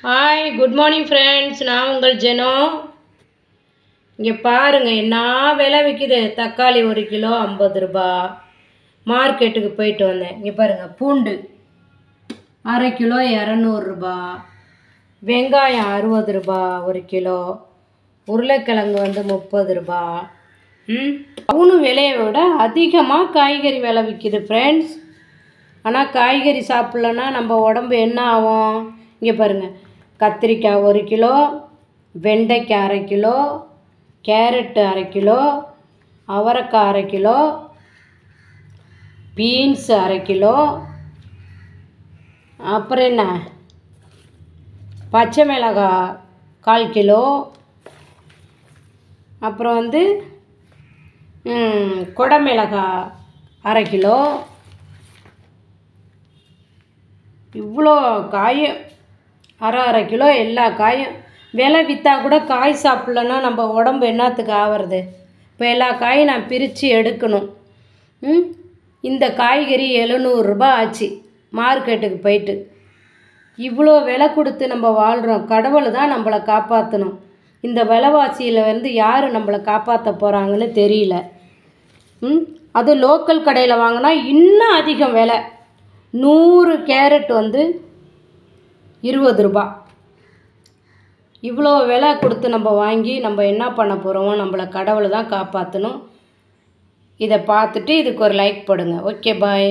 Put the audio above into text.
Hi good morning friends, நான் உங்கள் ஜெனோ. இங்கே பாருங்கள் என்ன விலை விற்கிது. தக்காளி 1 கிலோ 50 ரூபா. மார்க்கெட்டுக்கு போயிட்டு வந்தேன். இங்கே பாருங்கள், பூண்டு அரை கிலோ 200 ரூபா. வெங்காயம் 60 ரூபா 1 கிலோ. உருளைக்கிழங்கு 30 ரூபா. அவனும் விலையை விட அதிகமாக காய்கறி விலை விற்கிது ஃப்ரெண்ட்ஸ். ஆனால் காய்கறி சாப்பிட்லன்னா நம்ம உடம்பு என்ன ஆகும்? இங்கே பாருங்கள், கத்திரிக்காய் 1 கிலோ, வெண்டைக்காய் அரை கிலோ, கேரட்டு அரை கிலோ, அவரைக்காய் அரை கிலோ, பீன்ஸு அரை கிலோ, அப்புறம் என்ன பச்சை மிளகாய் 1/4 கிலோ, அப்புறம் குடமிளகாய் அரை கிலோ. இவ்வளோ காயும் அரை கிலோ. எல்லா காயும் விலை விற்றா கூட காய் சாப்பிட்லன்னா நம்ம உடம்பு என்னத்துக்கு ஆகிறது? இப்போ எல்லா காயும் நான் பிரித்து எடுக்கணும். இந்த காய்கறி 700 ரூபா ஆச்சு மார்க்கெட்டுக்கு போயிட்டு. இவ்வளோ விலை கொடுத்து நம்ம வாழ்கிறோம். கடவுள் தான் நம்மளை காப்பாற்றணும். இந்த விலைவாசியில் யார் நம்மளை காப்பாற்ற போகிறாங்கன்னு தெரியல. அது லோக்கல் கடையில் வாங்கினா இன்னும் அதிகம் விலை. 100 கேரட் 20 ரூபா. இவ்வளோ விலை கொடுத்து நம்ம வாங்கி நம்ம என்ன பண்ண போகிறோமோ? நம்மளை கடவுள் தான் காப்பாற்றணும். இதை பார்த்துட்டு இதுக்கு ஒரு லைக் போடுங்க. ஓகே, பாய்.